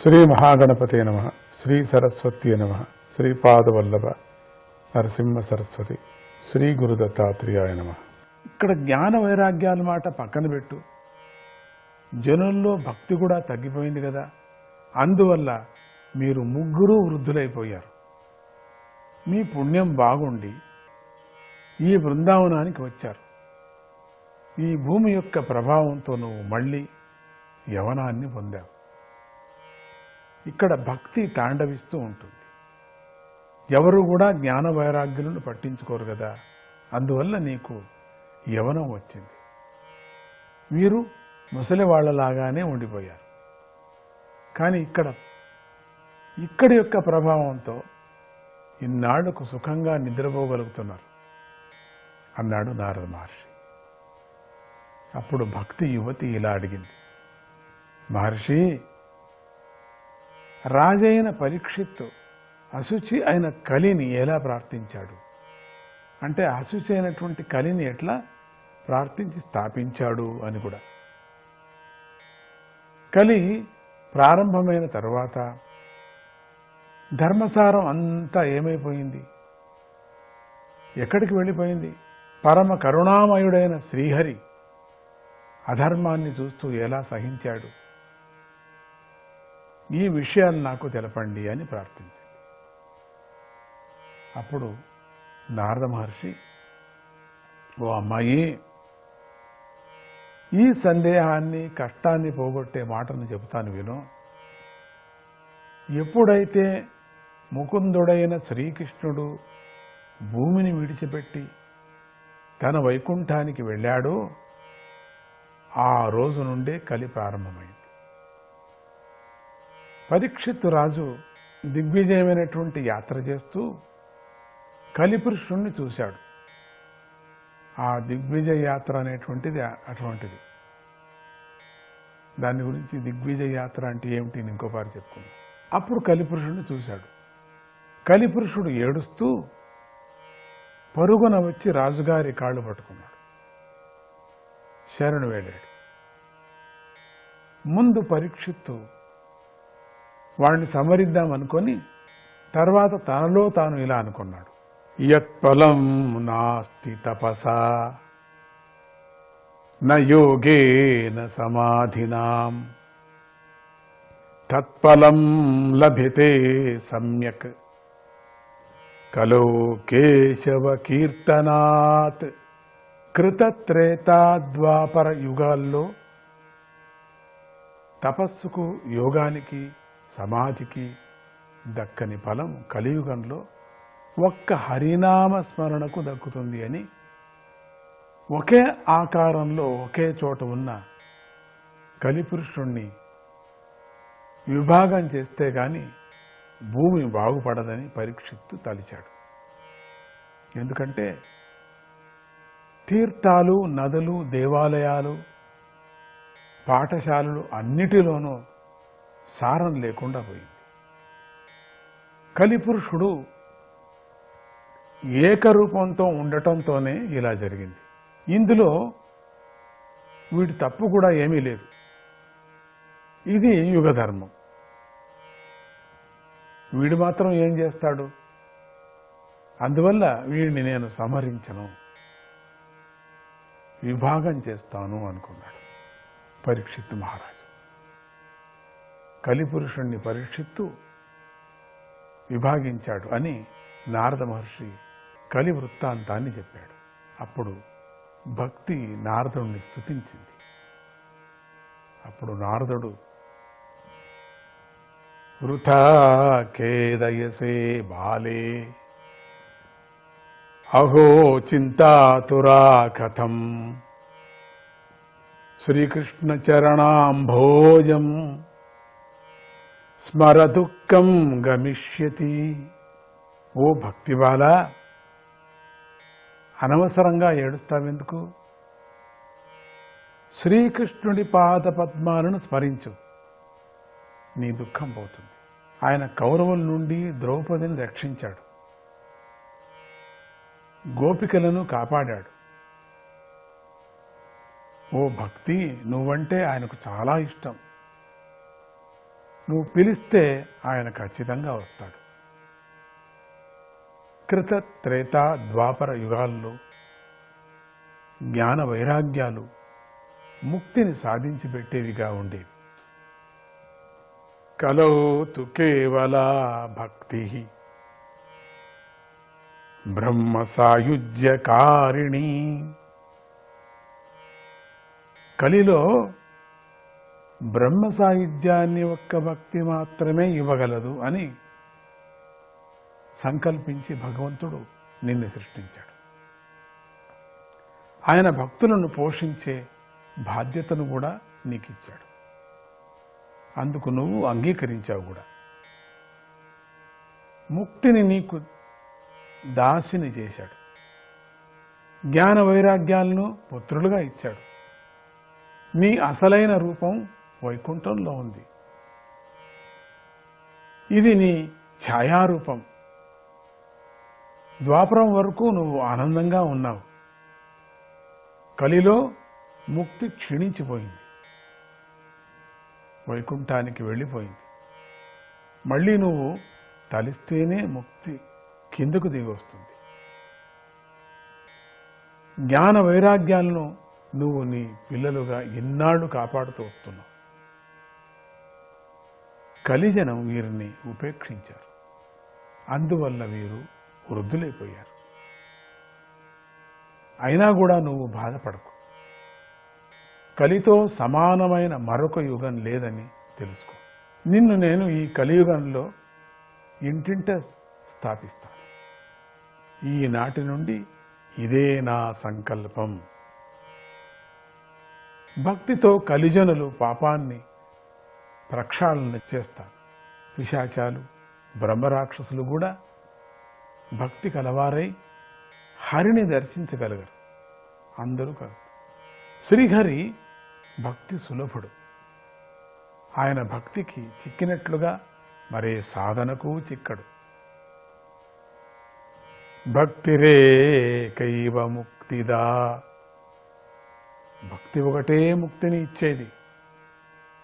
శ్రీ మహాగణపతే నమః. శ్రీ సరస్వతి నమః. శ్రీపాదవల్లభ నరసింహ సరస్వతి శ్రీ గురు దత్తాత్రేయాయ నమః. ఇక్కడ జ్ఞాన వైరాగ్యాల మాట పక్కన పెట్టు. జనుల్లో భక్తి కూడా తగ్గిపోయింది కదా. అందువల్ల మీరు ముగ్గురు వృద్ధులైపోయారు. మీ పుణ్యం బాగుండి ఈ బృందావనానికి వచ్చారు. ఈ భూమి యొక్క ప్రభావంతో నువ్వు మళ్ళీ యవనాన్ని పొందావు. ఇక్కడ భక్తి తాండవిస్తూ ఉంటుంది. ఎవరు కూడా జ్ఞాన వైరాగ్యులను పట్టించుకోరు కదా. అందువల్ల నీకు యవనం వచ్చింది. వీరు ముసలి వాళ్లలాగానే ఉండిపోయారు. కానీ ఇక్కడి యొక్క ప్రభావంతో ఇన్నాళ్లకు సుఖంగా నిద్రపోగలుగుతున్నారు అన్నాడు నారద మహర్షి. అప్పుడు భక్తి యువతి ఇలా అడిగింది, మహర్షి, రాజైన పరీక్షిత్తు అశుచి అయిన కలిని ఎలా ప్రార్థించాడు? అంటే అశుచి అయినటువంటి కలిని ఎట్లా ప్రార్థించి స్థాపించాడు అని కూడా. కలి ప్రారంభమైన తరువాత ధర్మసారం అంతా ఏమైపోయింది? ఎక్కడికి వెళ్ళిపోయింది? పరమ కరుణామయుడైన శ్రీహరి అధర్మాన్ని చూస్తూ ఎలా సహించాడు? ఈ విషయాలు నాకు తెలపండి అని ప్రార్థించింది. అప్పుడు నారద మహర్షి, ఓ అమ్మాయి, ఈ సందేహాన్ని కష్టాన్ని పోగొట్టే మాటను చెబుతాను విను. ఎప్పుడైతే ముకుందుడైన శ్రీకృష్ణుడు భూమిని విడిచిపెట్టి తన వైకుంఠానికి వెళ్ళాడో ఆ రోజు నుండే కలి ప్రారంభమైంది. పరీక్షిత్తు రాజు దిగ్విజయమైనటువంటి యాత్ర చేస్తూ కలిపురుషుణ్ణి చూశాడు. ఆ దిగ్విజయ యాత్ర అనేటువంటిది అటువంటిది. దాని గురించి దిగ్విజయ యాత్ర అంటే ఏమిటి ఇంకోపారి చెప్పుకుందాం. అప్పుడు కలిపురుషుణ్ణి చూశాడు. కలిపురుషుడు ఏడుస్తూ పరుగున వచ్చి రాజుగారి కాళ్ళు పట్టుకున్నాడు. శరణు వేడాడు. ముందు పరీక్షిత్తు వాడిని సమరిద్దామనుకొని తర్వాత తనలో తాను ఇలా అనుకున్నాడు, యత్ఫలం నాస్తి తపసా న యోగేన సమాధినాం తత్ఫలం లభ్యతే సమ్యక్ కలో కేశవ కీర్తనాత్. కృతత్రేతాద్వాపర యుగాల్లో తపస్సుకు, యోగానికి, సమాధికి దక్కని ఫలం కలియుగంలో ఒక్క హరినామ స్మరణకు దక్కుతుంది అని ఒకే ఆకారంలో ఒకే చోట ఉన్న కలిపురుషుణ్ణి విభాగం చేస్తే గాని భూమి బాగుపడదని పరీక్షిత్తు తలిచాడు. ఎందుకంటే తీర్థాలు, నదులు, దేవాలయాలు, పాఠశాలలు అన్నిటిలోనూ సారం లేకుండా పోయింది. కలిపురుషుడు ఏకరూపంతో ఉండటంతోనే ఇలా జరిగింది. ఇందులో వీడి తప్పు కూడా ఏమీ లేదు. ఇది యుగధర్మం. వీడు మాత్రం ఏం చేస్తాడు? అందువల్ల వీడిని నేను సంహరించను, విభాగం చేస్తాను అనుకున్నాడు పరీక్షిత్తు మహారాజు. కలిపురుషుణ్ణి పరీక్షిత్తు విభాగించాడు అని నారద మహర్షి కలి వృత్తాంతాన్ని చెప్పాడు. అప్పుడు భక్తి నారదుడిని స్తుతించింది. అప్పుడు నారదుడు, వృథా ఖేదయసే బాలే అహో చింతాతురా కథం శ్రీకృష్ణ చరణాంభోజం స్మర దుఃఖం గమిష్యతి. ఓ భక్తిబాల, అనవసరంగా ఏడుస్తావెందుకు? శ్రీకృష్ణుడి పాద పద్మాలను స్మరించు, నీ దుఃఖం పోతుంది. ఆయన కౌరవుల నుండి ద్రౌపదిని రక్షించాడు, గోపికలను కాపాడాడు. ఓ భక్తి, నువ్వంటే ఆయనకు చాలా ఇష్టం. నువ్వు పిలిస్తే ఆయన ఖచ్చితంగా వస్తాడు. కృత త్రేత ద్వాపర యుగాల్లో జ్ఞాన వైరాగ్యాలు ముక్తిని సాధించి పెట్టేవిగా ఉండేవి. కలౌ తు కేవల భక్తి బ్రహ్మ సాయుజ్యకారిణి. కలిలో బ్రహ్మ సాయుధ్యాన్ని ఒక్క భక్తి మాత్రమే ఇవ్వగలదు అని సంకల్పించి భగవంతుడు నిన్ను సృష్టించాడు. ఆయన భక్తులను పోషించే బాధ్యతను కూడా నీకు ఇచ్చాడు. అందుకు నువ్వు అంగీకరించావు కూడా. ముక్తిని నీకు దాసిని చేశాడు. జ్ఞాన వైరాగ్యాలను పుత్రులుగా ఇచ్చాడు. నీ అసలైన రూపం వైకుంఠంలో ఉంది. ఇది నీ ఛాయారూపం. ద్వాపరం వరకు నువ్వు ఆనందంగా ఉన్నావు. కలిలో ముక్తి క్షీణించిపోయింది, వైకుంఠానికి వెళ్ళిపోయింది. మళ్ళీ నువ్వు తలిస్తేనే ముక్తి కిందకు దిగి వస్తుంది. జ్ఞాన వైరాగ్యాలను నువ్వు నీ పిల్లలుగా ఎన్నాళ్ళు కాపాడుతూ వస్తున్నావు. కలిజనం వీరిని ఉపేక్షించారు. అందువల్ల వీరు వృద్ధులైపోయారు. అయినా కూడా నువ్వు బాధపడకు. కలితో సమానమైన మరొక యుగం లేదని తెలుసుకో. నిన్ను నేను ఈ కలియుగంలో ఇంటింట స్థాపిస్తాను. ఈనాటి నుండి ఇదే నా సంకల్పం. భక్తితో కలిజనులు పాపాన్ని ప్రక్షాళన చేస్తాను. పిశాచాలు, బ్రహ్మరాక్షసులు కూడా భక్తి కలవారై హరిని దర్శించగలగరు. అందరూ కాదు. శ్రీహరి భక్తి సులభుడు. ఆయన భక్తికి చిక్కినట్లుగా మరే సాధనకు చిక్కడు. భక్తిరేకైవ ముక్తిదా. భక్తి ఒకటే ముక్తిని ఇచ్చేది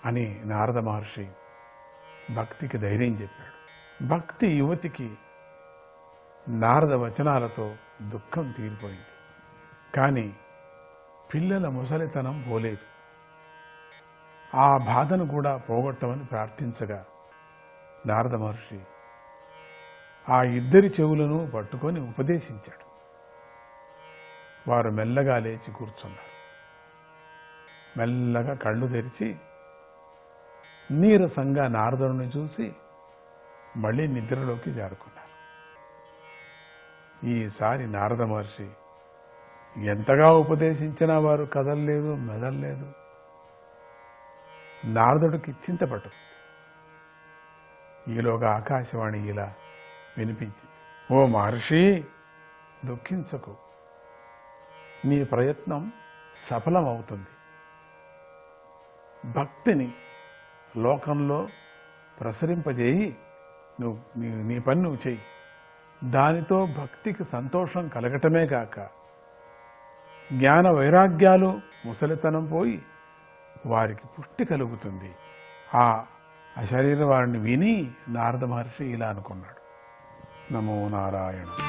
అని నారద మహర్షి భక్తికి ధైర్యం చెప్పాడు. భక్తి యువతికి నారద వచనాలతో దుఃఖం తీరిపోయింది. కానీ పిల్లల ముసలితనం పోలేదు. ఆ బాధను కూడా పోగొట్టమని ప్రార్థించగా నారద మహర్షి ఆ ఇద్దరి చెవులను పట్టుకొని ఉపదేశించాడు. వారు మెల్లగా లేచి కూర్చున్నారు. మెల్లగా కళ్ళు తెరిచి నీరసంగా నారదుని చూసి మళ్ళీ నిద్రలోకి జారుకున్నారు. ఈసారి నారద మహర్షి ఎంతగా ఉపదేశించినా వారు కదలలేదు, మెదలలేదు. నారదుడికి చింతపట్టు. ఈలోగా ఆకాశవాణి ఇలా వినిపించింది. ఓ మహర్షి, దుఃఖించకు. నీ ప్రయత్నం సఫలమవుతుంది. భక్తిని లోకంలో ప్రసరింపజేయి. నీ పని నువ్వు చెయ్యి. దానితో భక్తికి సంతోషం కలగటమే కాక జ్ఞాన వైరాగ్యాలు ముసలితనం పోయి వారికి పుష్టి కలుగుతుంది. ఆ అశరీర వారిని విని నారద మహర్షి ఇలా అనుకున్నాడు. నమో నారాయణ.